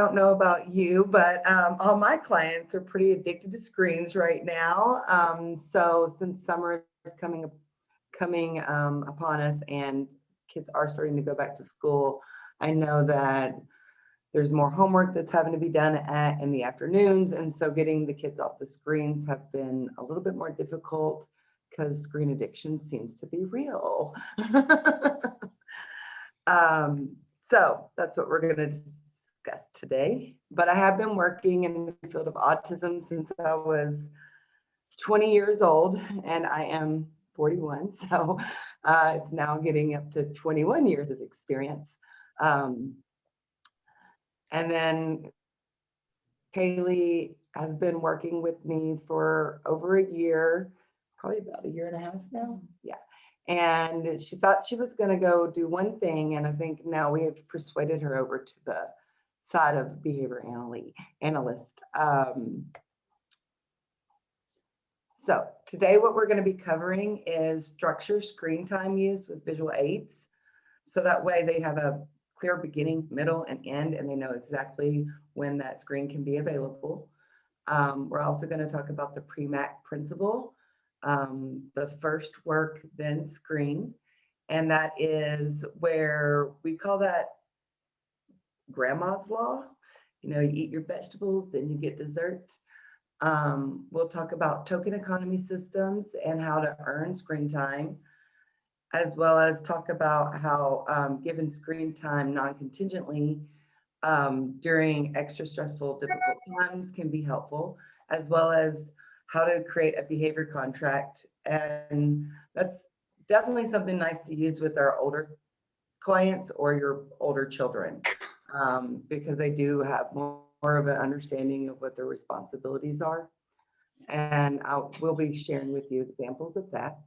don't know about you, but all my clients are pretty addicted to screens right now. So since summer is coming upon us and kids are starting to go back to school, I know that there's more homework that's having to be done in the afternoons. And so getting the kids off the screens have been a little bit more difficult because screen addiction seems to be real. So that's what we're going to discuss today. But I have been working in the field of autism since I was 20 years old, and I am 41. So it's now getting up to 21 years of experience. And then Kaylee has been working with me for over a year, probably about a year and a half now. Yeah. And she thought she was going to go do one thing. And I think now we have persuaded her over to the side of behavior analyst. So today what we're going to be covering is structure screen time use with visual aids. So that way they have a clear beginning, middle, and end, and they know exactly when that screen can be available. We're also going to talk about the PREMAC principle, the first work, then screen. And that is where we call that grandma's law. You know, you eat your vegetables, then you get dessert. We'll talk about token economy systems and how to earn screen time, as well as talk about how given screen time non-contingently during extra stressful, difficult times can be helpful, as well as how to create a behavior contract. And that's definitely something nice to use with our older clients or your older children, because they do have more of an understanding of what their responsibilities are. And we'll be sharing with you examples of that.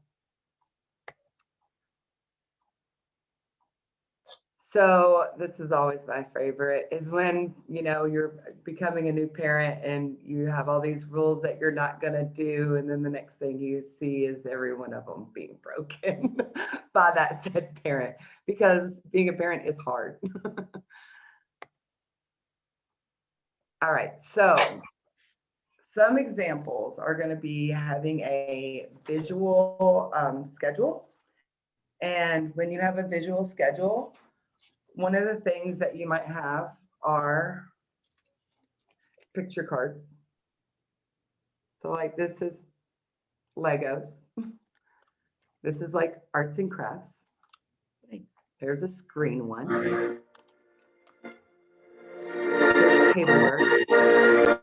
So this is always my favorite, is when, you know, you're becoming a new parent and you have all these rules that you're not going to do. And then the next thing you see is every one of them being broken by that said parent, because being a parent is hard. All right, so some examples are going to be having a visual schedule. And when you have a visual schedule, one of the things that you might have are picture cards. So like this is Legos. This is like arts and crafts. There's a screen one. There's table work.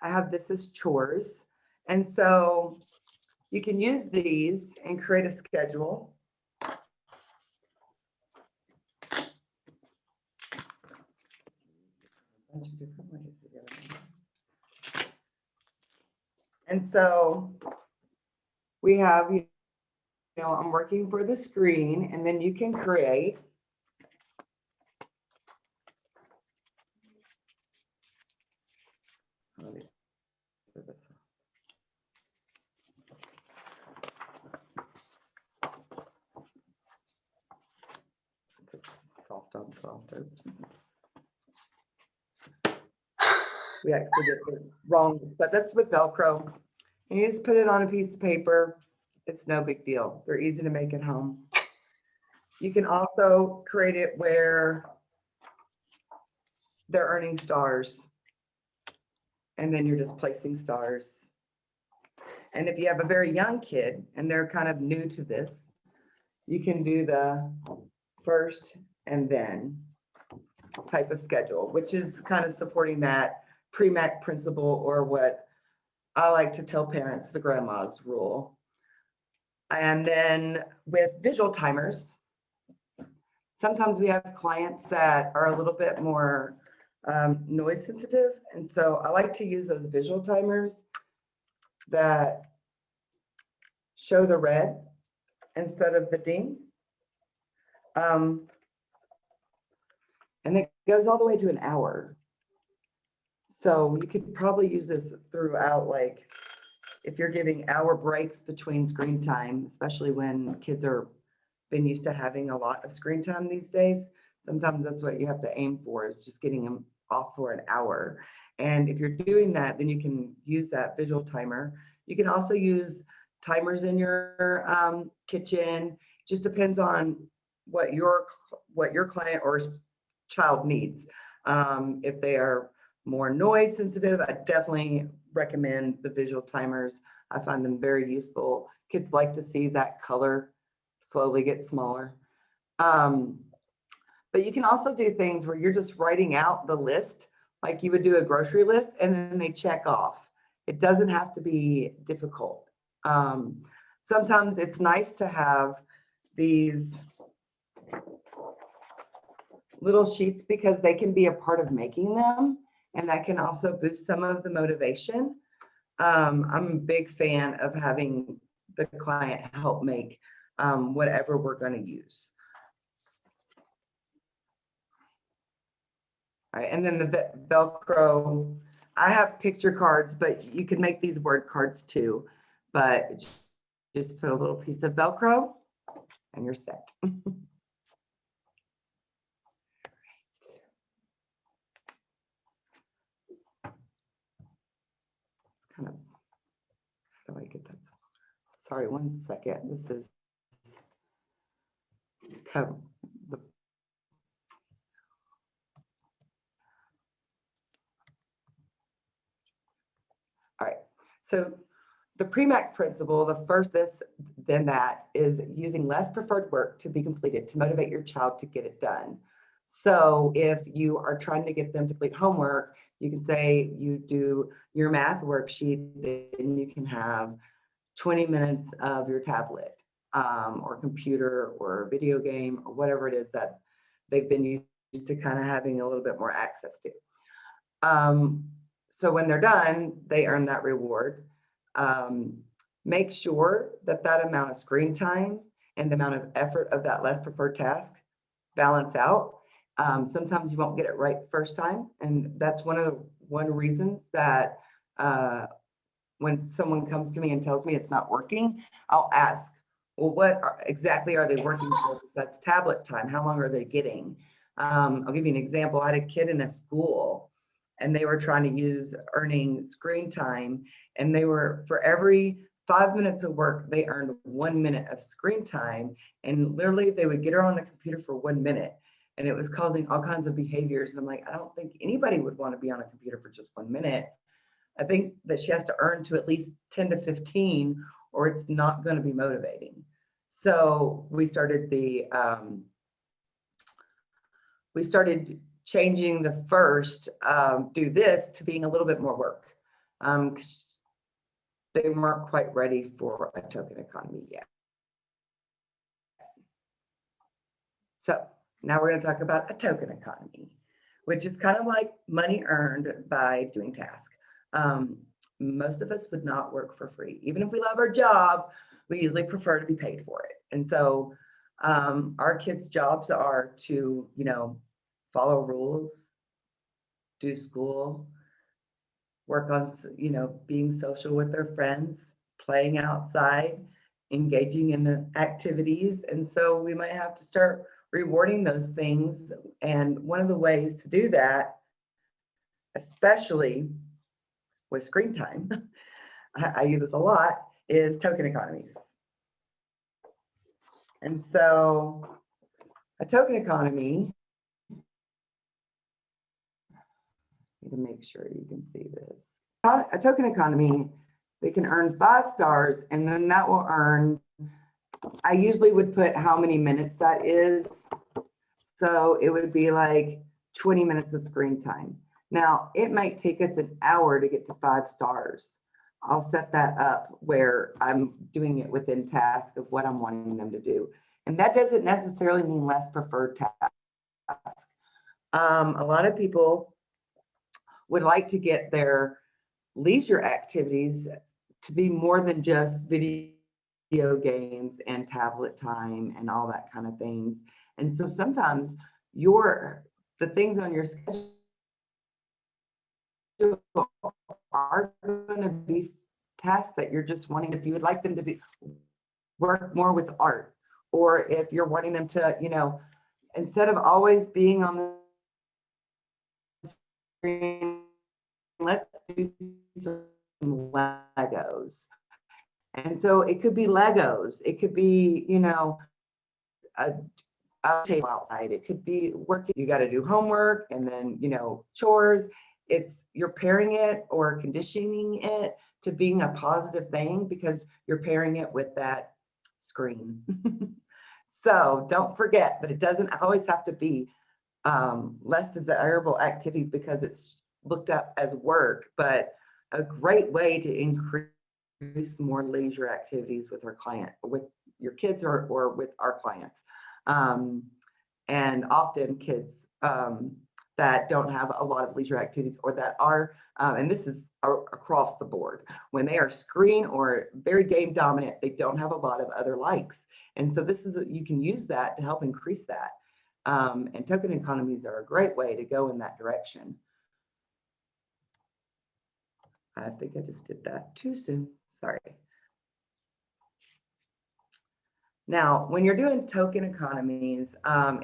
I have this as chores. And so you can use these and create a schedule. Bunch of different ways to go. And so we have, you know, I'm working for the screen, and then you can create soft on soft. Oops. We actually did it wrong, but that's with Velcro. And you just put it on a piece of paper. It's no big deal. They're easy to make at home. You can also create it where they're earning stars. And then you're just placing stars. And if you have a very young kid and they're kind of new to this, you can do the first and then type of schedule, which is kind of supporting that PREMAC principle, or what I like to tell parents, the grandma's rule. And then with visual timers, sometimes we have clients that are a little bit more noise sensitive. And so I like to use those visual timers that show the red instead of the ding. And it goes all the way to an hour. So you could probably use this throughout, like if you're giving hour breaks between screen time, especially when kids are been used to having a lot of screen time these days. Sometimes that's what you have to aim for, is just getting them off for an hour. And if you're doing that, then you can use that visual timer. You can also use timers in your kitchen. Just depends on what your client or child needs. If they are more noise sensitive, I definitely recommend the visual timers. I find them very useful. Kids like to see that color slowly get smaller. But you can also do things where you're just writing out the list, like you would do a grocery list, and then they check off. It doesn't have to be difficult. Sometimes it's nice to have these little sheets because they can be a part of making them, and that can also boost some of the motivation. I'm a big fan of having the client help make whatever we're going to use. All right, and then the Velcro, I have picture cards, but you can make these word cards too. But just put a little piece of Velcro and you're set. It's kind of, how do I get that? Sorry, 1 second. This is cover the. All right, so the PREMAC principle, the first this, then that, is using less preferred work to be completed to motivate your child to get it done. So if you are trying to get them to complete homework, you can say you do your math worksheet, then you can have 20 minutes of your tablet or computer or video game or whatever it is that they've been used to kind of having a little bit more access to. So when they're done, they earn that reward. Make sure that that amount of screen time and the amount of effort of that less preferred task balance out. Sometimes you won't get it right first time, and that's one reasons that when someone comes to me and tells me it's not working, I'll ask, well, exactly are they working for? That's tablet time. How long are they getting? I'll give you an example. I had a kid in a school, and they were trying to use earning screen time, and they were, for every 5 minutes of work, they earned 1 minute of screen time, and literally they would get her on the computer for 1 minute, and it was causing all kinds of behaviors. And I'm like, I don't think anybody would want to be on a computer for just 1 minute. I think that she has to earn to at least 10 to 15, or it's not going to be motivating. So we started changing the first do this to being a little bit more work. They weren't quite ready for a token economy yet. So now we're going to talk about a token economy, which is kind of like money earned by doing tasks. Most of us would not work for free. Even if we love our job, we usually prefer to be paid for it. And so our kids' jobs are to, follow rules, do school, work on, being social with their friends, playing outside, engaging in the activities. And so we might have to start rewarding those things. And one of the ways to do that, especially with screen time, I use this a lot, is token economies. And so a token economy, need to make sure you can see this. A token economy, they can earn 5 stars, and then that will earn, I usually would put how many minutes that is. So it would be like 20 minutes of screen time. Now, it might take us an hour to get to 5 stars. I'll set that up where I'm doing it within task of what I'm wanting them to do. And that doesn't necessarily mean less preferred task. A lot of people would like to get their leisure activities to be more than just video games and tablet time and all that kind of things. And so sometimes the things on your schedule are going to be tasks that you're just wanting. If you would like them to work more with art, or if you're wanting them to, instead of always being on the screen, let's do some Legos. And so it could be Legos, it could be, you know, a table outside, it could be working, you got to do homework and then, you know, chores. You're pairing it or conditioning it to being a positive thing because you're pairing it with that screen. So don't forget that it doesn't always have to be less desirable activities because it's looked up as work, but a great way to increase more leisure activities with our client, with your kids or with our clients. And often kids that don't have a lot of leisure activities or that are, and this is across the board, when they are screen or very game dominant, they don't have a lot of other likes. And so you can use that to help increase that. And token economies are a great way to go in that direction. I think I just did that too soon, sorry. Now, when you're doing token economies,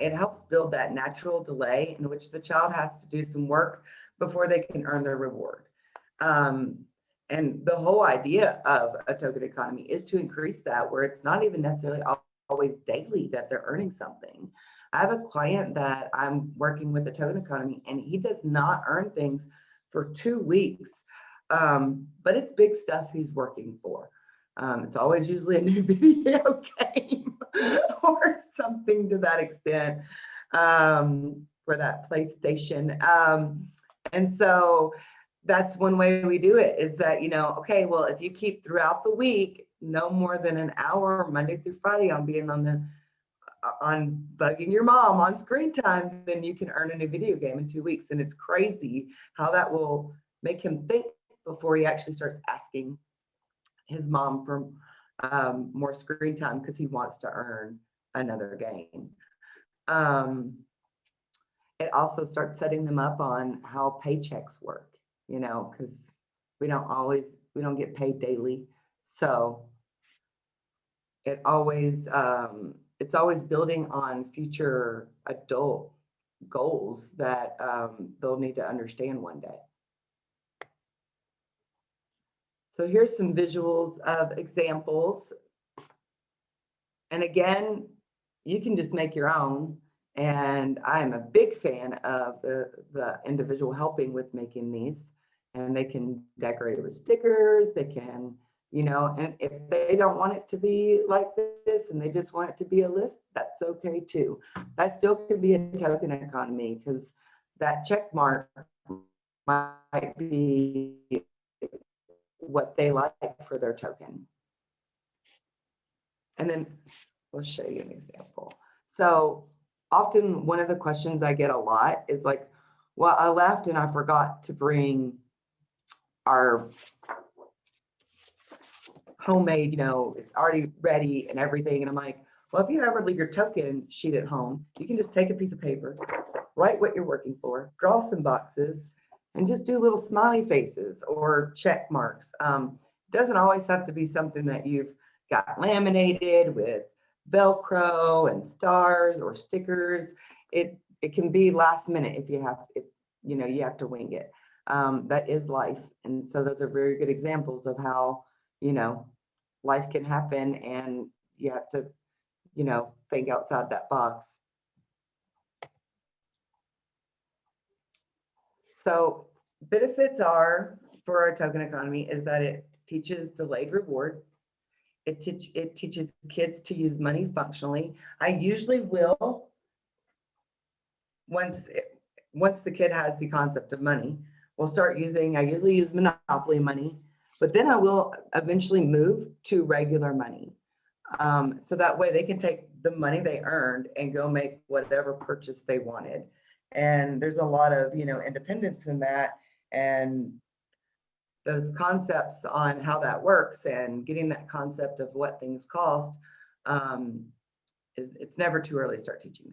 it helps build that natural delay in which the child has to do some work before they can earn their reward. And the whole idea of a token economy is to increase that where it's not even necessarily always daily that they're earning something. I have a client that I'm working with a token economy and he does not earn things for 2 weeks, but it's big stuff he's working for. It's always usually a new video game or something to that extent for that PlayStation. And so that's one way we do it is that, you know, okay, well, if you keep throughout the week, no more than an hour, Monday through Friday on being on bugging your mom on screen time, then you can earn a new video game in 2 weeks. And it's crazy how that will make him think before he actually starts asking his mom for more screen time because he wants to earn another game. It also starts setting them up on how paychecks work, you know, because we don't get paid daily. So it's always building on future adult goals that they'll need to understand one day. So here's some visuals of examples. And again, you can just make your own. And I'm a big fan of the individual helping with making these. And they can decorate it with stickers. They can, you know, and if they don't want it to be like this and they just want it to be a list, that's okay too. That still could be a token economy because that check mark might be what they like for their token. And then we'll show you an example. So often one of the questions I get a lot is like, well, I left and I forgot to bring our homemade, you know, it's already ready and everything. And I'm like, well, if you ever leave your token sheet at home, you can just take a piece of paper, write what you're working for, draw some boxes, and just do little smiley faces or check marks. It doesn't always have to be something that you've got laminated with Velcro and stars or stickers. It can be last minute if you have to wing it. That is life. And so those are very good examples of how, you know, life can happen and you have to, you know, think outside that box. So benefits are for our token economy is that it teaches delayed reward. It teaches kids to use money functionally. I usually will, once the kid has the concept of money, we'll start using, I usually use Monopoly money, but then I will eventually move to regular money. So that way they can take the money they earned and go make whatever purchase they wanted. And there's a lot of, you know, independence in that, and those concepts on how that works and getting that concept of what things cost, it's never too early to start teaching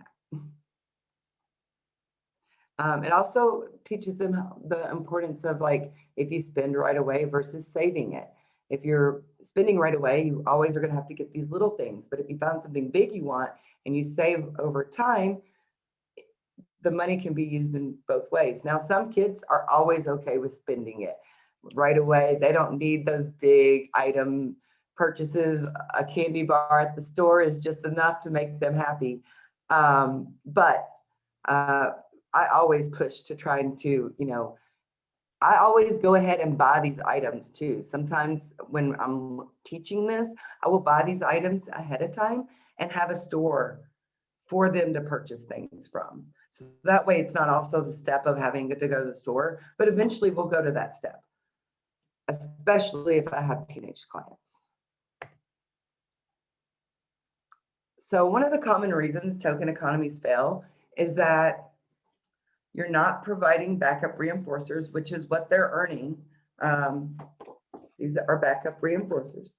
that. It also teaches them the importance of, like, if you spend right away versus saving it. If you're spending right away, you always are going to have to get these little things. But if you found something big you want and you save over time, the money can be used in both ways. Now, some kids are always okay with spending it right away. They don't need those big item purchases. A candy bar at the store is just enough to make them happy. But I always push to trying to, I always go ahead and buy these items too. Sometimes when I'm teaching this, I will buy these items ahead of time and have a store for them to purchase things from. So that way it's not also the step of having to go to the store, but eventually we'll go to that step, especially if I have teenage clients. So one of the common reasons token economies fail is that you're not providing backup reinforcers, which is what they're earning. These are backup reinforcers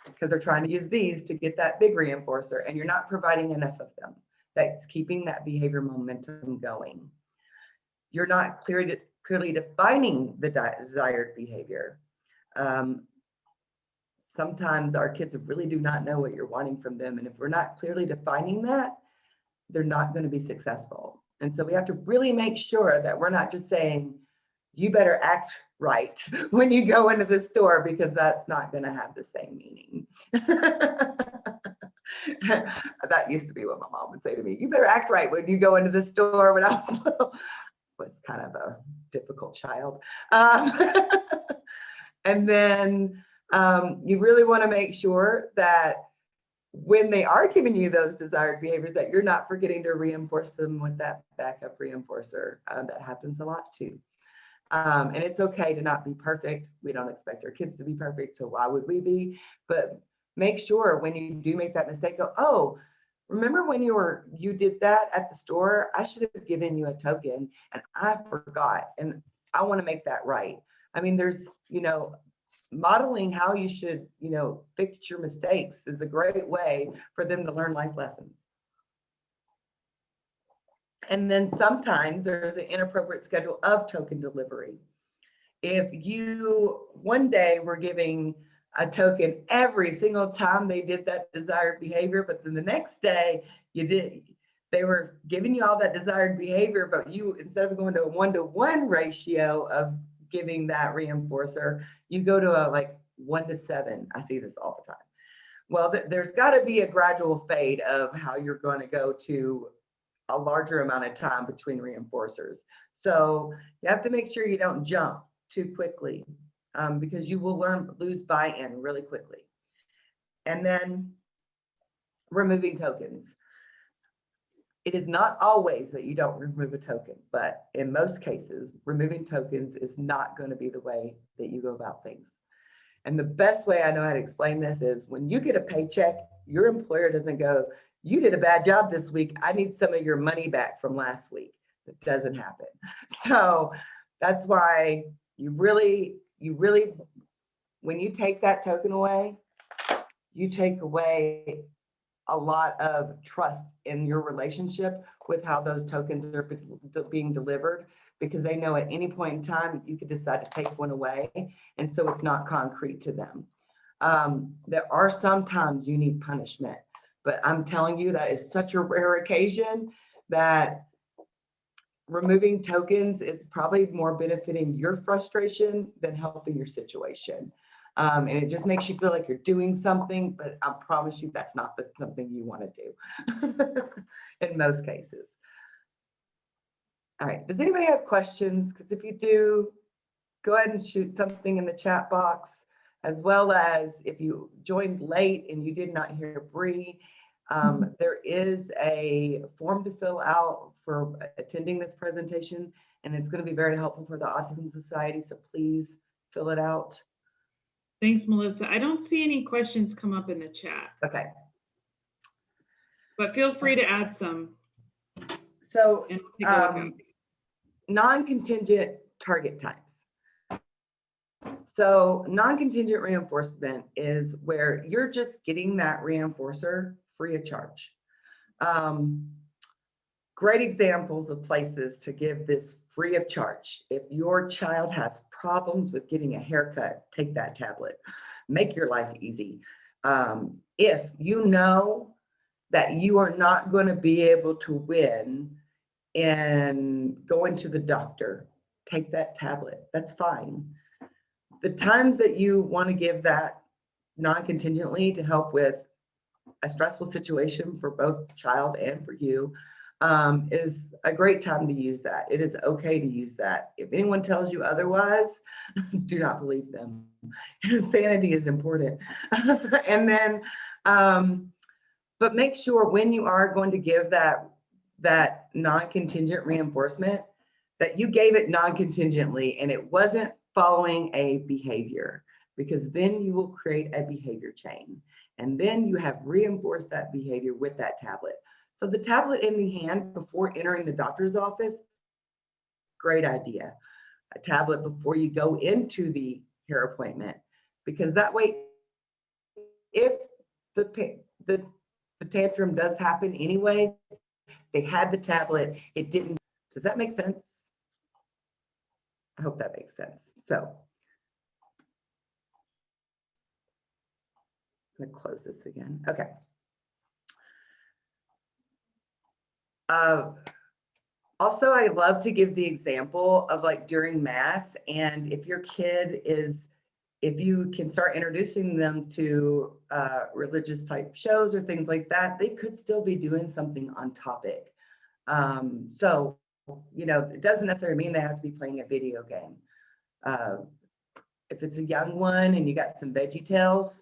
because they're trying to use these to get that big reinforcer, and you're not providing enough of them. That's keeping that behavior momentum going. You're not clearly defining the desired behavior. Sometimes our kids really do not know what you're wanting from them, and if we're not clearly defining that, they're not going to be successful. And so we have to really make sure that we're not just saying, you better act right when you go into the store, because that's not going to have the same meaning. That used to be what my mom would say to me. You better act right when you go into the store. When I was kind of a difficult child. And then you really want to make sure that when they are giving you those desired behaviors, that you're not forgetting to reinforce them with that backup reinforcer. That happens a lot too. And it's okay to not be perfect. We don't expect our kids to be perfect, so why would we be? But make sure when you do make that mistake, go, oh, remember when you did that at the store? I should have given you a token and I forgot, and I want to make that right. I mean, there's, modeling how you should, fix your mistakes is a great way for them to learn life lessons. And then sometimes there's an inappropriate schedule of token delivery. If you one day were giving a token every single time they did that desired behavior, but then the next day they were giving you all that desired behavior, but you, instead of going to a 1-to-1 ratio of giving that reinforcer, you go to a 1-to-7. I see this all the time. Well, there's got to be a gradual fade of how you're going to go to a larger amount of time between reinforcers. So you have to make sure you don't jump too quickly, because you will lose buy-in really quickly. And then removing tokens. It is not always that you don't remove a token, but in most cases, removing tokens is not going to be the way that you go about things. And the best way I know how to explain this is when you get a paycheck, your employer doesn't go, you did a bad job this week, I need some of your money back from last week. It doesn't happen. So that's why you really, when you take that token away, you take away a lot of trust in your relationship with how those tokens are being delivered, because they know at any point in time you could decide to take one away, and so it's not concrete to them. There are sometimes you need punishment, but I'm telling you that is such a rare occasion that removing tokens is probably more benefiting your frustration than helping your situation. And it just makes you feel like you're doing something, but I promise you that's not something you want to do in most cases. All right, does anybody have questions? Because if you do, go ahead and shoot something in the chat box, as well as if you joined late and you did not hear Bree, there is a form to fill out for attending this presentation, and it's going to be very helpful for the Autism Society, so please fill it out. Thanks, Melissa. I don't see any questions come up in the chat. Okay. But feel free to add some. So non-contingent target times. So non-contingent reinforcement is where you're just getting that reinforcer free of charge. Great examples of places to give this free of charge. If your child has problems with getting a haircut, take that tablet. Make your life easy. If you know that you are not going to be able to win in going to the doctor, take that tablet. That's fine. The times that you want to give that non-contingently to help with a stressful situation for both child and for you is a great time to use that. It is okay to use that. If anyone tells you otherwise, do not believe them. Sanity is important. And then, but make sure when you are going to give that non-contingent reinforcement, that you gave it non-contingently and it wasn't following a behavior, because then you will create a behavior chain. And then you have reinforced that behavior with that tablet. So the tablet in the hand before entering the doctor's office, great idea. A tablet before you go into the hair appointment, because that way, if the tantrum does happen anyway, they had the tablet, it didn't. Does that make sense? I hope that makes sense. So I'm gonna close this again. Okay. Also, I love to give the example of like during mass, and if your kid is, if you can start introducing them to religious type shows or things like that, they could still be doing something on topic. So, you know, it doesn't necessarily mean they have to be playing a video game. If it's a young one and you got some Veggie Tales,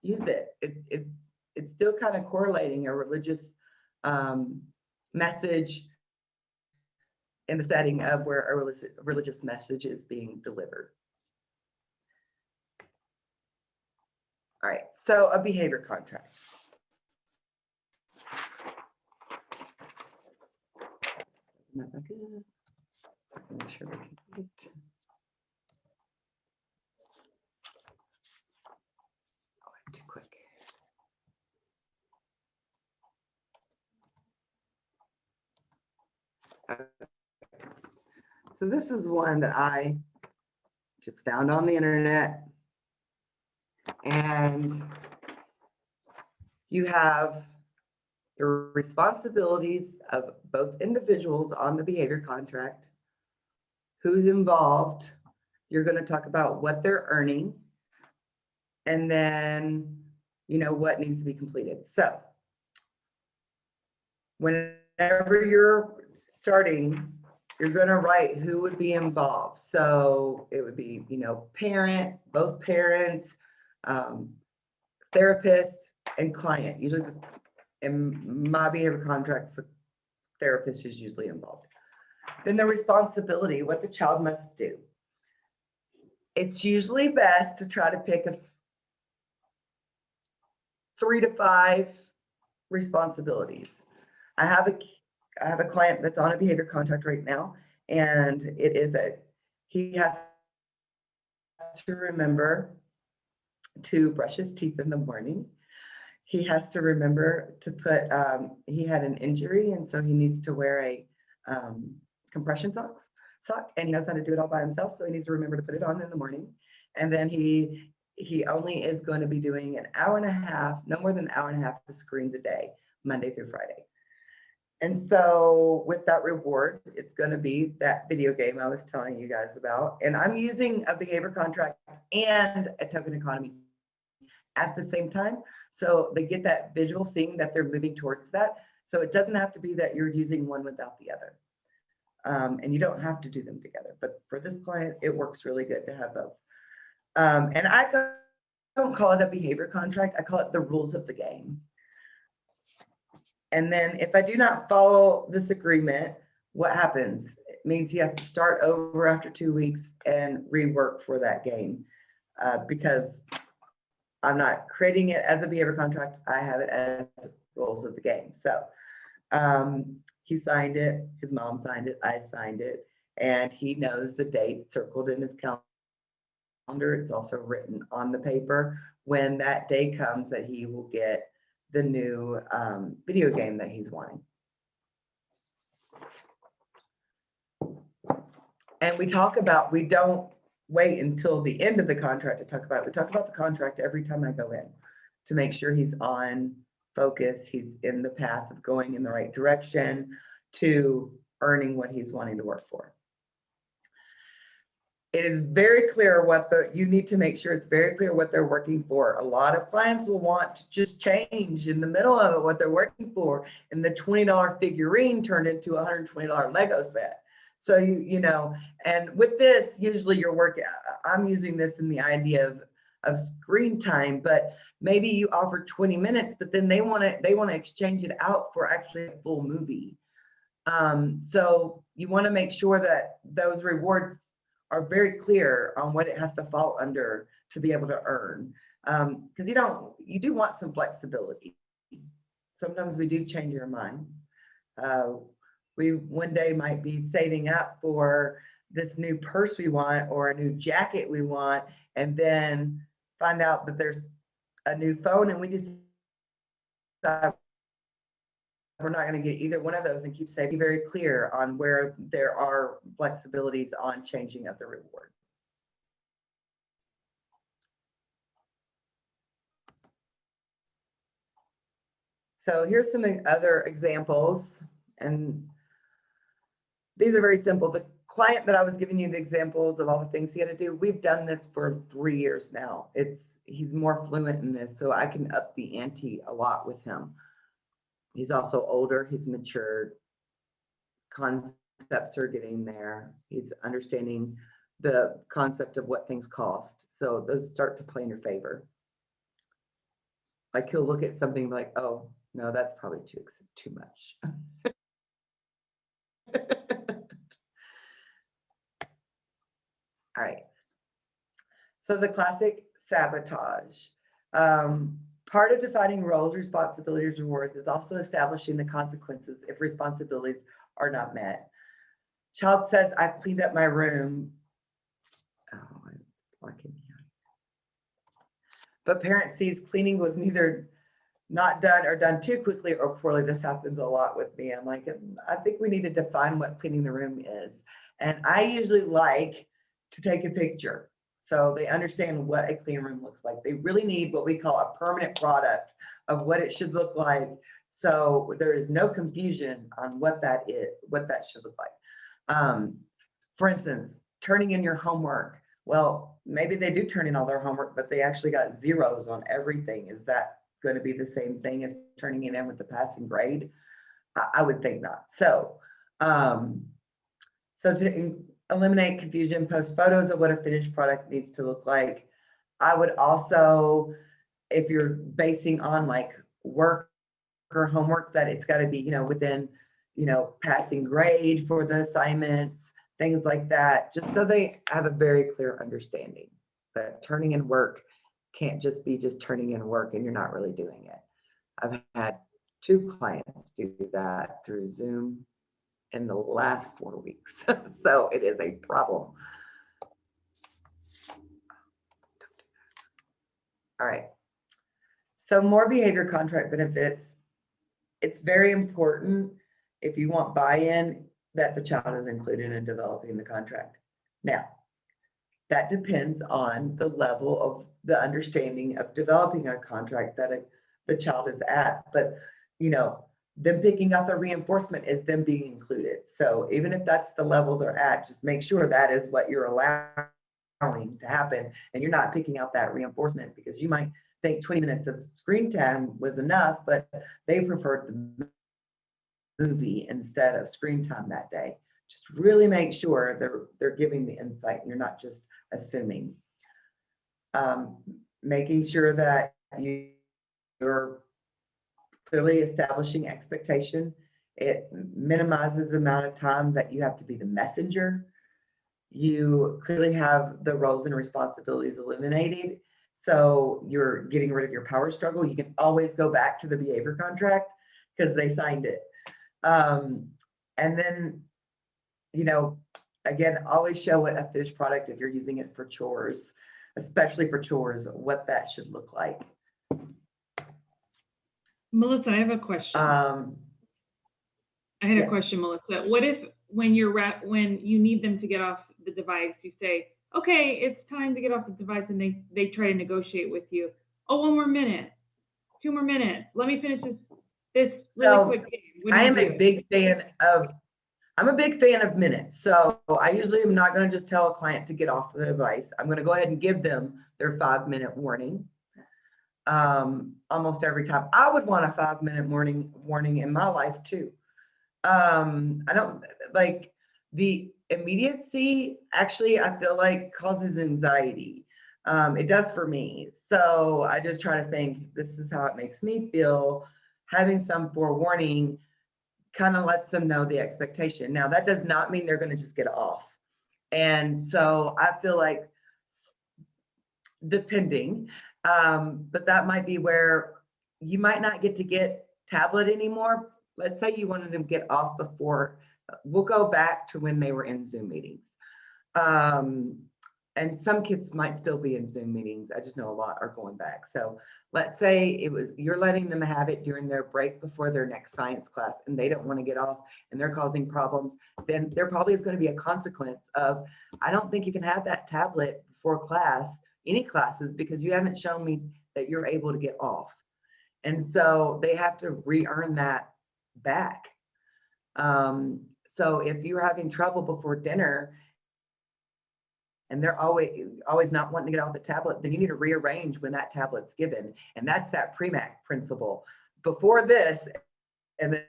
use it. It's still kind of correlating a religious message in the setting of where a religious message is being delivered. All right, so a behavior contract. Not that good. Make sure we're complete. Oh, I'm too quick. Okay. So this is one that I just found on the internet, and you have the responsibilities of both individuals on the behavior contract, who's involved. You're going to talk about what they're earning, and then, you know, what needs to be completed. So whenever you're starting, you're going to write who would be involved. So it would be, you know, parent, both parents, therapist, and client. Usually in my behavior contracts, the therapist is usually involved. Then the responsibility, what the child must do. It's usually best to try to pick a 3 to 5 responsibilities. I have a client that's on a behavior contract right now, and it is that he has to remember to brush his teeth in the morning. He has to remember to put, he had an injury, and so he needs to wear a compression sock, and he knows how to do it all by himself, so he needs to remember to put it on in the morning. And then he only is going to be doing an hour and a half, no more than an hour and a half of screens a day, Monday through Friday. And so with that reward, it's going to be that video game I was telling you guys about. And I'm using a behavior contract and a token economy at the same time. So they get that visual seeing that they're moving towards that. So it doesn't have to be that you're using one without the other. And you don't have to do them together. But for this client, it works really good to have both. And I don't call it a behavior contract. I call it the rules of the game. And then if I do not follow this agreement, what happens? It means he has to start over after 2 weeks and rework for that game, because I'm not creating it as a behavior contract. I have it as rules of the game. So he signed it, his mom signed it, I signed it, and he knows the date circled in his calendar. It's also written on the paper when that day comes that he will get the new video game that he's wanting. And we talk about, we don't wait until the end of the contract to talk about it. We talk about the contract every time I go in to make sure he's on focus, he's in the path of going in the right direction, to earning what he's wanting to work for. It is very clear you need to make sure it's very clear what they're working for. A lot of clients will want to just change in the middle of it what they're working for, and the $20 figurine turned into a $120 Lego set. So you know, and with this, usually your work, I'm using this in the idea of screen time, but maybe you offer 20 minutes, but then they want to exchange it out for actually a full movie. So you want to make sure that those rewards are very clear on what it has to fall under to be able to earn. Because you do want some flexibility. Sometimes we do change our mind. We one day might be saving up for this new purse we want or a new jacket we want, and then find out that there's a new phone, and we just we're not going to get either one of those, and keep saving. Be very clear on where there are flexibilities on changing of the reward. So here's some other examples, and these are very simple. The client that I was giving you the examples of all the things he had to do, we've done this for 3 years now. He's more fluent in this, so I can up the ante a lot with him. He's also older, he's matured, concepts are getting there. He's understanding the concept of what things cost. So those start to play in your favor. Like he'll look at something like, oh, no, that's probably too much. All right. So the classic sabotage. Part of defining roles, responsibilities, rewards is also establishing the consequences if responsibilities are not met. Child says, I cleaned up my room. Oh, it's blocking me out. But parent sees cleaning was neither not done or done too quickly or poorly. This happens a lot with me. I'm like, I think we need to define what cleaning the room is. And I usually like to take a picture, so they understand what a clean room looks like. They really need what we call a permanent product of what it should look like. So there is no confusion on what that is, what that should look like. For instance, turning in your homework. Well, maybe they do turn in all their homework, but they actually got zeros on everything. Is that going to be the same thing as turning it in with the passing grade? I would think not. So, to eliminate confusion, post photos of what a finished product needs to look like. I would also, if you're basing on like work or homework, that it's got to be, you know, within, you know, passing grade for the assignments, things like that, just so they have a very clear understanding that turning in work can't just be just turning in work and you're not really doing it. I've had 2 clients do that through Zoom in the last 4 weeks. So it is a problem. All right. So more behavior contract benefits. It's very important, if you want buy-in, that the child is included in developing the contract. Now, that depends on the level of the understanding of developing a contract that the child is at. But, you know, them picking up the reinforcement is them being included. So even if that's the level they're at, just make sure that is what you're allowing to happen, and you're not picking out that reinforcement, because you might think 20 minutes of screen time was enough, but they preferred the movie instead of screen time that day. Just really make sure they're giving the insight and you're not just assuming. Making sure that you're clearly establishing expectation. It minimizes the amount of time that you have to be the messenger. You clearly have the roles and responsibilities eliminated. So you're getting rid of your power struggle. You can always go back to the behavior contract because they signed it. And then, you know, again, always show what a finished product, if you're using it for chores, especially for chores, what that should look like. Melissa, I have a question. I had a question, Melissa. What if when you need them to get off the device, you say, okay, it's time to get off the device, and they try to negotiate with you. Oh, 1 more minute, 2 more minutes. Let me finish this really quick game. I am a big fan I'm a big fan of minutes. So I usually am not going to just tell a client to get off the device. I'm going to go ahead and give them their 5-minute warning. Almost every time. I would want a 5-minute warning in my life too. I don't like the immediacy, actually, I feel like causes anxiety. It does for me. So I just try to think, this is how it makes me feel. Having some forewarning kind of lets them know the expectation. Now, that does not mean they're going to just get off. And so I feel like, depending, but that might be where you might not get tablet anymore. Let's say you wanted them to get off before, we'll go back to when they were in Zoom meetings. And some kids might still be in Zoom meetings. I just know a lot are going back. So let's say you're letting them have it during their break before their next science class, and they don't want to get off and they're causing problems. Then there probably is going to be a consequence of, I don't think you can have that tablet before class, any classes, because you haven't shown me that you're able to get off. And so they have to re-earn that back. So if you're having trouble before dinner and they're always not wanting to get off the tablet, then you need to rearrange when that tablet's given. And that's that PREMAC principle. Before this, and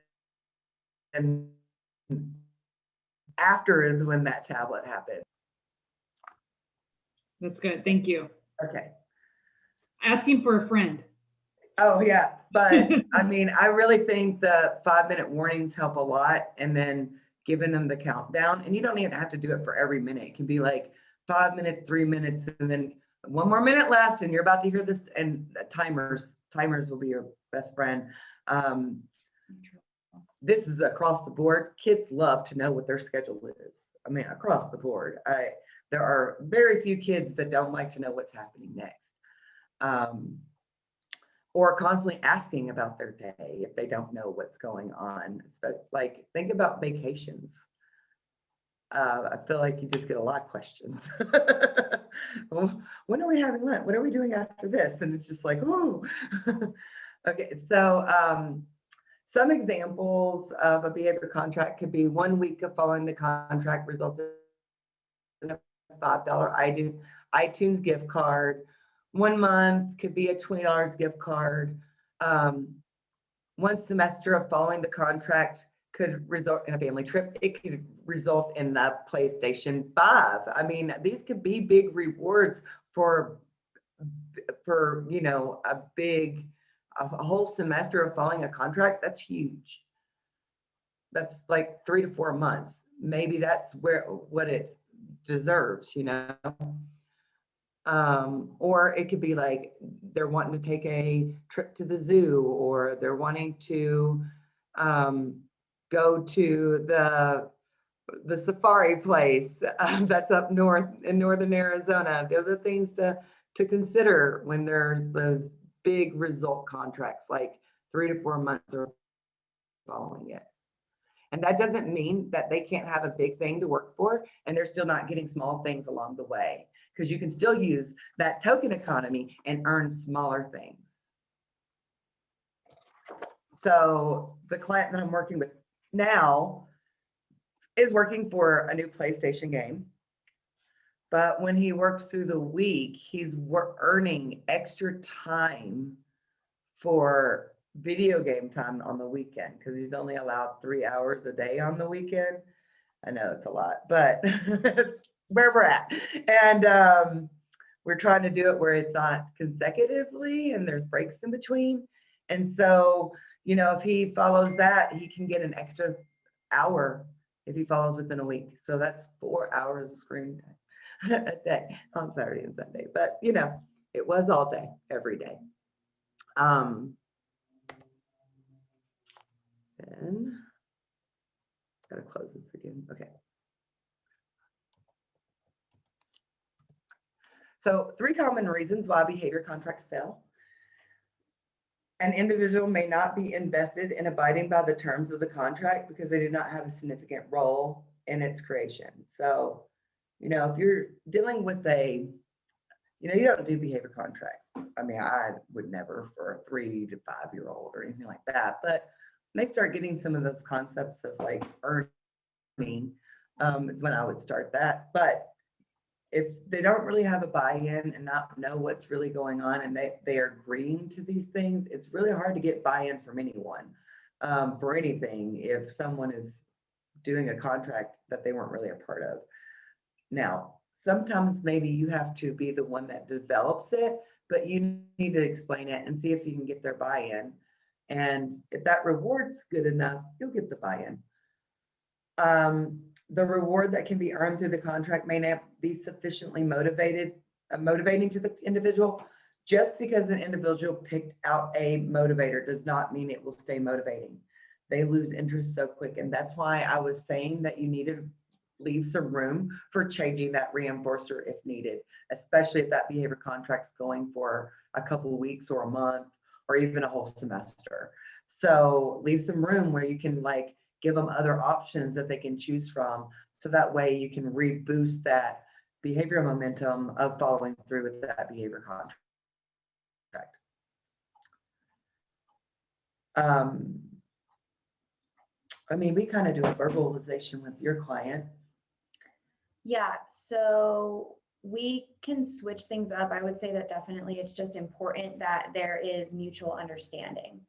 then after is when that tablet happens. That's good. Thank you. Okay. Asking for a friend. Oh yeah, but I mean, I really think the 5-minute warnings help a lot, and then giving them the countdown. And you don't even have to do it for every minute. It can be like 5 minutes, 3 minutes, and then 1 more minute left, and you're about to hear this. And timers will be your best friend. This is across the board. Kids love to know what their schedule is. I mean, across the board. There are very few kids that don't like to know what's happening next. Or constantly asking about their day if they don't know what's going on. So, like, think about vacations. I feel like you just get a lot of questions. Well, when are we having lunch? What are we doing after this? And it's just like, oh. Okay, so some examples of a behavior contract could be 1 week of following the contract results in a $5 iTunes gift card. 1 month could be a $20 gift card. 1 semester of following the contract could result in a family trip. It could result in the PlayStation 5. I mean, these could be big rewards for you know, a whole semester of following a contract. That's huge. That's like 3 to 4 months. Maybe that's what it deserves, you know. Or it could be like they're wanting to take a trip to the zoo, or they're wanting to go to the safari place that's up north in northern Arizona. Those are things to consider when there's those big result contracts, like 3 to 4 months or following it. And that doesn't mean that they can't have a big thing to work for and they're still not getting small things along the way, because you can still use that token economy and earn smaller things. So the client that I'm working with now is working for a new PlayStation game. But when he works through the week, he's earning extra time for video game time on the weekend, because he's only allowed 3 hours a day on the weekend. I know it's a lot, but it's where we're at. And we're trying to do it where it's not consecutively and there's breaks in between. And so, you know, if he follows that, he can get an extra hour if he follows within a week. So that's 4 hours of screen time a day on Saturday and Sunday. But, you know, it was all day, every day. Then gotta close this again. Okay. So 3 common reasons why behavior contracts fail. An individual may not be invested in abiding by the terms of the contract because they did not have a significant role in its creation. So, you know, if you're dealing with you don't do behavior contracts. I mean, I would never for a 3 to 5-year-old or anything like that. But when they start getting some of those concepts of like earning is when I would start that. But if they don't really have a buy-in and not know what's really going on, and they are agreeing to these things, it's really hard to get buy-in from anyone for anything if someone is doing a contract that they weren't really a part of. Now, sometimes maybe you have to be the one that develops it, but you need to explain it and see if you can get their buy-in. And if that reward's good enough, you'll get the buy-in. The reward that can be earned through the contract may not be sufficiently motivating to the individual. Just because an individual picked out a motivator does not mean it will stay motivating. They lose interest so quick. And that's why I was saying that you need to leave some room for changing that reinforcer if needed, especially if that behavior contract's going for a couple of weeks or a month or even a whole semester. So leave some room where you can like give them other options that they can choose from. So that way you can reboost that behavioral momentum of following through with that behavior contract. I mean, we kind of do a verbalization with your client. Yeah, so we can switch things up. I would say that definitely it's just important that there is mutual understanding.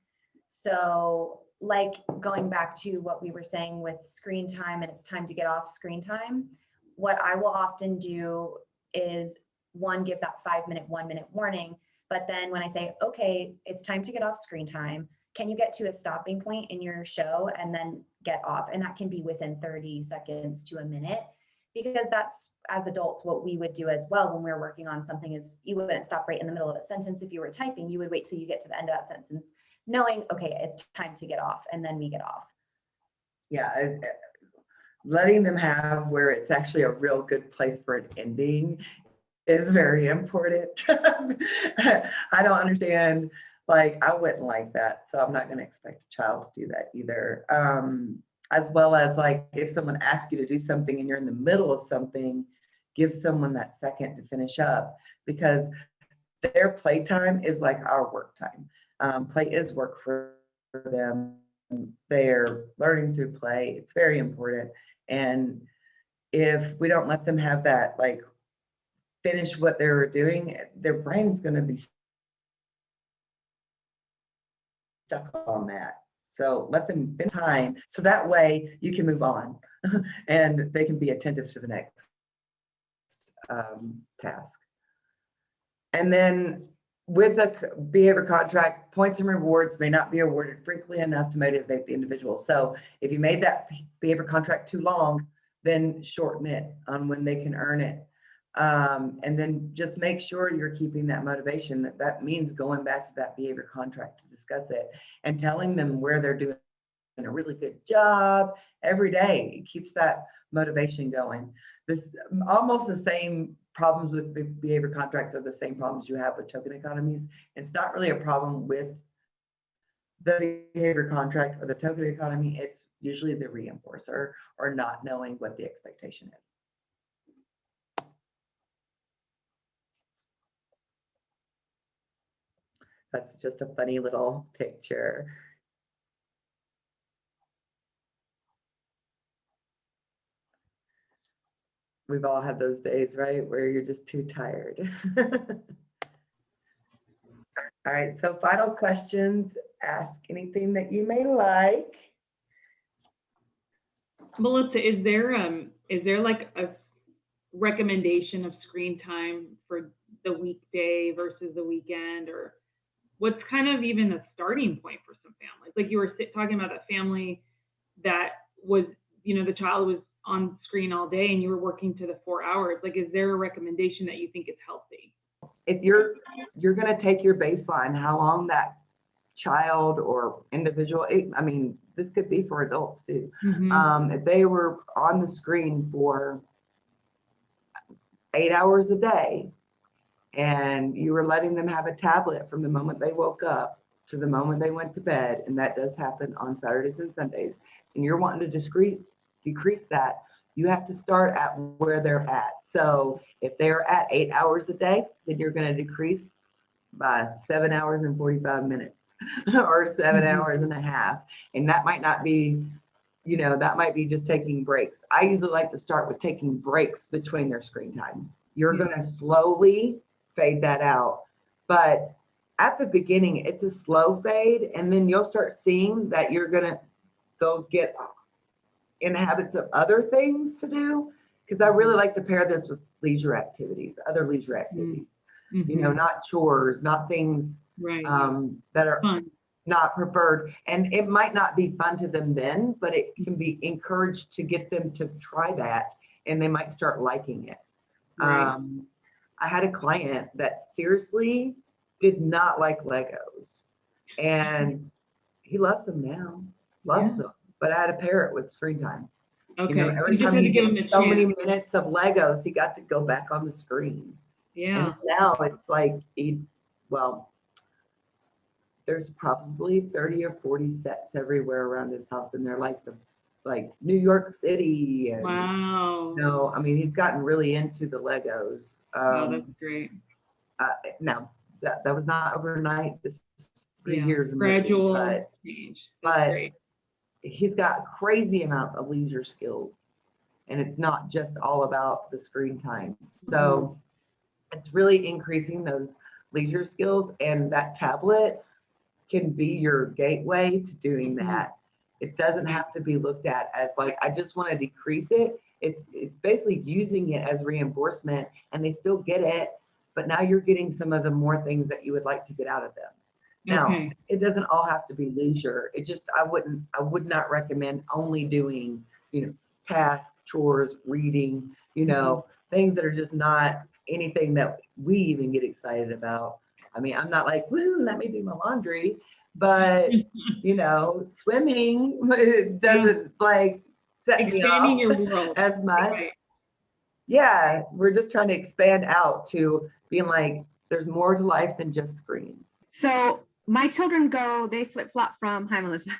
So like going back to what we were saying with screen time and it's time to get off screen time, what I will often do is give that 5-minute, 1-minute warning. But then when I say, okay, it's time to get off screen time, can you get to a stopping point in your show and then get off? And that can be within 30 seconds to a minute, because that's, as adults, what we would do as well when we were working on something is you wouldn't stop right in the middle of a sentence. If you were typing, you would wait till you get to the end of that sentence, knowing, okay, it's time to get off, and then we get off. Yeah, letting them have where it's actually a real good place for an ending is very important. I don't understand, like, I wouldn't like that, so I'm not going to expect a child to do that either. As well as, like, if someone asks you to do something and you're in the middle of something, give someone that second to finish up, because their playtime is like our work time. Play is work for them. They're learning through play. It's very important. And if we don't let them have that, like, finish what they were doing, their brain's going to be stuck on that. So let them spend time so that way you can move on and they can be attentive to the next task. And then with a behavior contract, points and rewards may not be awarded frequently enough to motivate the individual. So if you made that behavior contract too long, then shorten it on when they can earn it. And then just make sure you're keeping that motivation. That means going back to that behavior contract to discuss it and telling them where they're doing a really good job every day. It keeps that motivation going. This almost the same problems with behavior contracts are the same problems you have with token economies. It's not really a problem with the behavior contract or the token economy. It's usually the reinforcer or not knowing what the expectation is. That's just a funny little picture. We've all had those days, right, where you're just too tired. All right, so final questions. Ask anything that you may like. Melissa, is there like a recommendation of screen time for the weekday versus the weekend, or what's kind of even a starting point for some families? Like you were talking about that family that was, the child was on screen all day and you were working to the 4 hours. Like, is there a recommendation that you think is healthy? If you're going to take your baseline, how long that child or individual, I mean, this could be for adults too. Mm-hmm. If they were on the screen for 8 hours a day and you were letting them have a tablet from the moment they woke up to the moment they went to bed, and that does happen on Saturdays and Sundays, and you're wanting to decrease that, you have to start at where they're at. So if they're at 8 hours a day, then you're going to decrease by 7 hours and 45 minutes or 7 hours and a half. And that might not be you know, that might be just taking breaks. I usually like to start with taking breaks between their screen time. You're going to slowly fade that out. But at the beginning, it's a slow fade. And then you'll start seeing that they'll get in habits of other things to do. Because I really like to pair this with leisure activities, other leisure activities. Mm-hmm. You know, not chores, not things Right. that are Fun. not preferred. And it might not be fun to them then, but it can be encouraged to get them to try that, and they might start liking it. Right. I had a client that seriously did not like Legos, and he loves them now, loves them. But I had to pair it with screen time. Okay. You know, every You just time had he to give him gets a so chance. many minutes of Legos, he got to go back on the screen. Yeah. And now it's like, there's probably 30 or 40 sets everywhere around his house, and they're like New York City. And, Wow. no, I mean, he's gotten really into the Legos. Wow, that's great. Now that was not overnight. This is 3 Yeah. years. Gradual change. That's but great. he's got a crazy amount of leisure skills, and it's not just all about the screen time. So it's really increasing those leisure skills, and that tablet can be your gateway to doing that. It doesn't have to be looked at as like, I just want to decrease it. It's basically using it as reinforcement, and they still get it, but now you're getting some of the more things that you would like to get out of them. Now, it doesn't all have to be leisure. It just, I would not recommend only doing, you know, tasks, chores, reading, you know, things that are just not anything that we even get excited about. I mean, I'm not like, woo, let me do my laundry, but you know, swimming doesn't like set me Expanding your off world. as much. Right. Yeah, we're just trying to expand out to being like, there's more to life than just screens. So my children they flip-flop from, hi Melissa.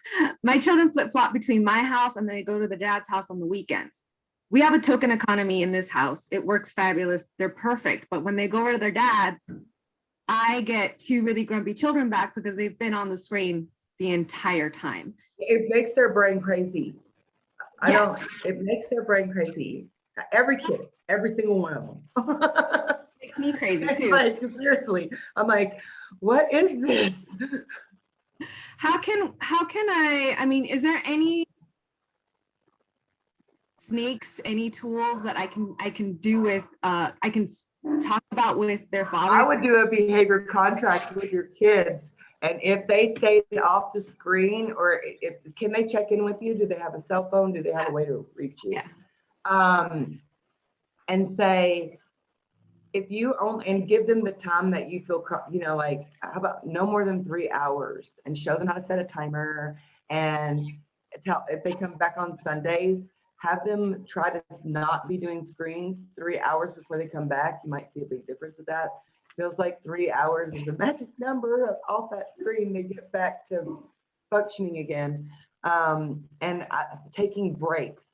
My children flip-flop between my house and they go to the dad's house on the weekends. We have a token economy in this house. It works fabulous. They're perfect. But when they go over to their dad's, I get 2 really grumpy children back because they've been on the screen the entire time. It makes their brain crazy. It makes their brain crazy. Every kid, every single one of them. Makes me crazy too. Like, seriously, I'm like, what is this? How can I mean, is there any sneaks, any tools that I can do with, I can talk about with their father? I would do a behavior contract with your kids. And if they stayed off the screen, or can they check in with you? Do they have a cell phone? Do they have a way to reach you? Yeah. And say, if you only, and give them the time that you feel, you know, like, how about no more than 3 hours, and show them how to set a timer, and if they come back on Sundays, have them try to not be doing screens 3 hours before they come back. You might see a big difference with that. Feels like 3 hours is a magic number of off that screen. They get back to functioning again. Taking breaks.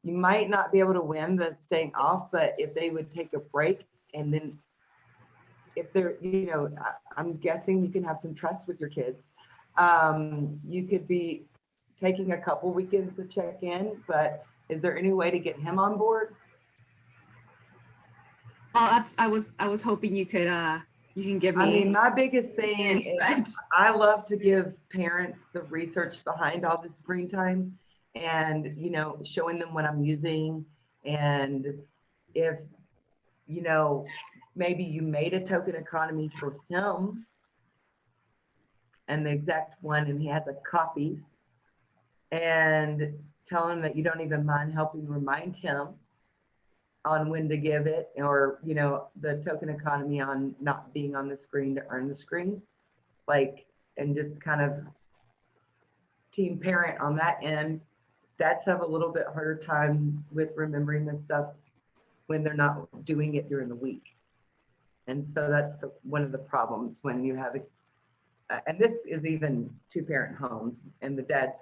You might not be able to win the staying off, but if they would take a break, and then if they're, you know, I'm guessing you can have some trust with your kids. You could be taking a couple weekends to check in, but is there any way to get him on board? Oh, I was hoping you can give me. I mean, my biggest thing is I love to give parents the research behind all this screen time, and, you know, showing them what I'm using. And if, you know, maybe you made a token economy for him and the exact one, and he has a copy, and tell him that you don't even mind helping remind him on when to give it, or, you know, the token economy on not being on the screen to earn the screen, like, and just kind of team parent on that end. Dads have a little bit harder time with remembering this stuff when they're not doing it during the week. And so that's one of the problems when you have and this is even 2-parent homes, and the dad's,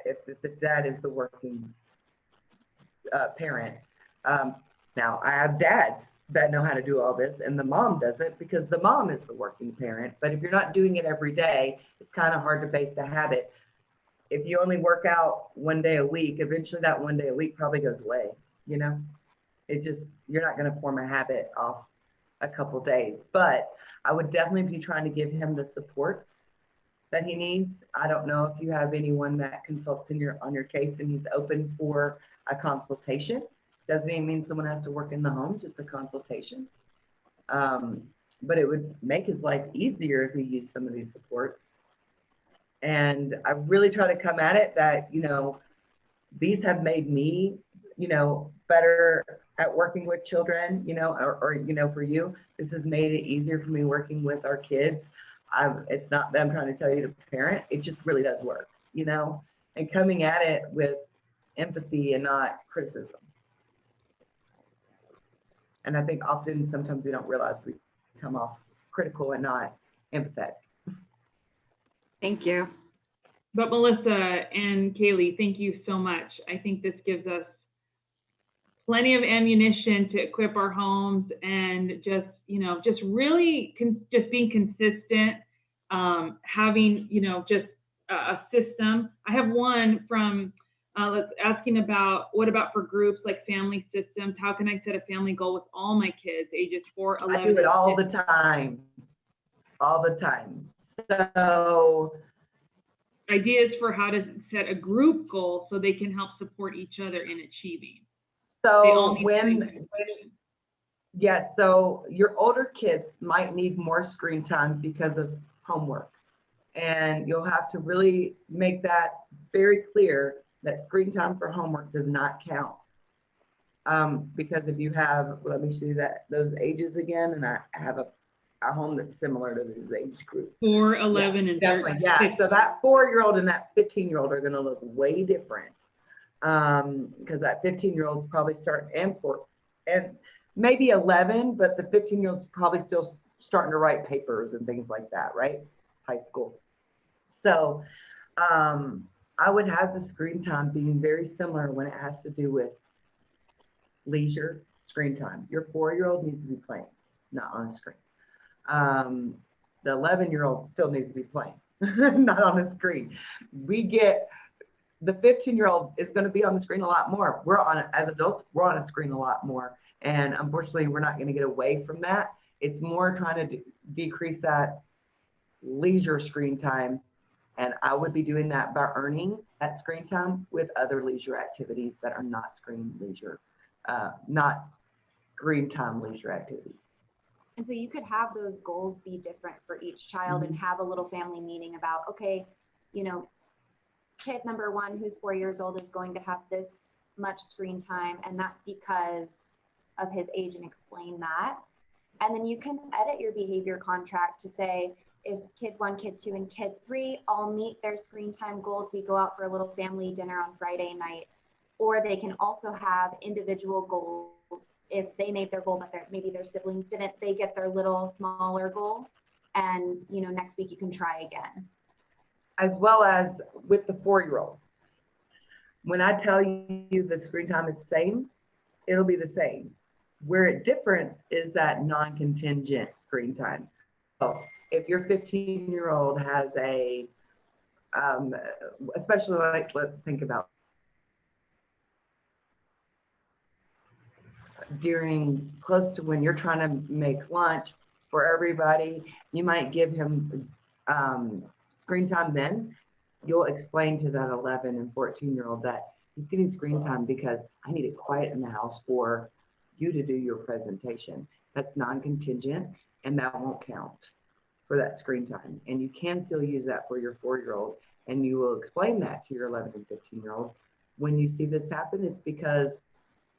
if the dad is the working parent. Now I have dads that know how to do all this, and the mom doesn't, because the mom is the working parent. But if you're not doing it every day, it's kind of hard to base the habit. if you only work out one day a week, eventually that one day a week probably goes away, you know? You're not going to form a habit off a couple days, but I would definitely be trying to give him the supports that he needs. I don't know if you have anyone that consults on your case and he's open for a consultation. Doesn't even mean someone has to work in the home, just a consultation. But it would make his life easier if he used some of these supports. And I really try to come at it that, you know, these have made me, you know, better at working with children, you know, or you know, for you, this has made it easier for me working with our kids. It's not that I'm trying to tell you to parent, it just really does work, you know, and coming at it with empathy and not criticism. And I think often, sometimes we don't realize we come off critical and not empathetic. Thank you. But Melissa and Kaylee, thank you so much. I think this gives us plenty of ammunition to equip our homes and just, you know, just really just being consistent, having, you know, just a system. I have one from asking about what about for groups like family systems? How can I set a family goal with all my kids ages 4, 11? I do it all the time. All the time. So ideas for how to set a group goal so they can help support each other in achieving. So so your older kids might need more screen time because of homework. And you'll have to really make that very clear that screen time for homework does not count. Because if you have, let me see those ages again, and I have a home that's similar to this age group. 4, 11, and 13. Yeah, so that 4-year-old and that 15-year-old are going to look way different. Because that 15-year-old's probably and maybe 11, but the 15-year-old's probably still starting to write papers and things like that, right? High school. So I would have the screen time being very similar when it has to do with leisure screen time. Your 4-year-old needs to be playing, not on a screen. The 11-year-old still needs to be playing, not on a screen. The 15-year-old is going to be on the screen a lot more. As adults, we're on a screen a lot more. And unfortunately, we're not going to get away from that. It's more trying to decrease that leisure screen time. And I would be doing that by earning that screen time with other leisure activities that are not screen time leisure activities. And so you could have those goals be different for each child and have a little family meeting about, okay, you know, kid number 1 who's 4 years old is going to have this much screen time, and that's because of his age, and explain that. And then you can edit your behavior contract to say, if kid 1, kid 2, and kid 3 all meet their screen time goals, we go out for a little family dinner on Friday night. Or they can also have individual goals. If they made their goal, but maybe their siblings didn't, they get their little smaller goal. And, you know, next week you can try again. As well as with the 4-year-old. When I tell you that screen time is the same, it'll be the same. Where it differs is that non-contingent screen time. So if your 15-year-old has especially like, let's think about during close to when you're trying to make lunch for everybody, you might give him screen time then. You'll explain to that 11 and 14-year-old that he's getting screen time because I need it quiet in the house for you to do your presentation. That's non-contingent, and that won't count for that screen time. And you can still use that for your 4-year-old, and you will explain that to your 11 and 15-year-old. When you see this happen, it's because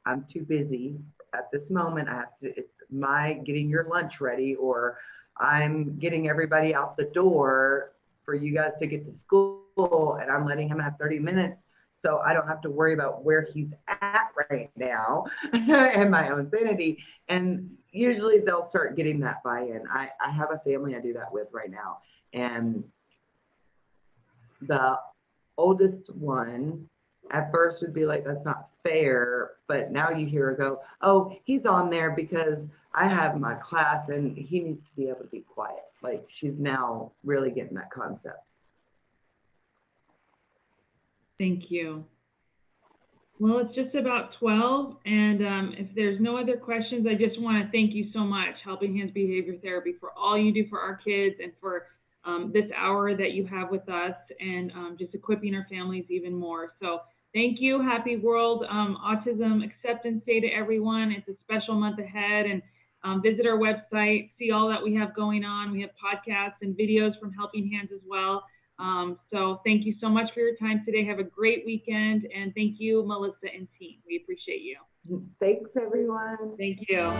I'm too busy at this moment. It's my getting your lunch ready, or I'm getting everybody out the door for you guys to get to school, and I'm letting him have 30 minutes so I don't have to worry about where he's at right now and my own sanity. And usually they'll start getting that buy-in. I have a family I do that with right now, and the oldest one at first would be like, that's not fair, but now you hear her go, oh, he's on there because I have my class and he needs to be able to be quiet. Like, she's now really getting that concept. Thank you. Well, it's just about 12, and if there's no other questions, I just want to thank you so much, Helping Hands Behavior Therapy, for all you do for our kids and for this hour that you have with us, and just equipping our families even more. So thank you. Happy World Autism Acceptance Day to everyone. It's a special month ahead, and visit our website, see all that we have going on. We have podcasts and videos from Helping Hands as well. So thank you so much for your time today. Have a great weekend, and thank you, Melissa and team. We appreciate you. Thanks, everyone. Thank you.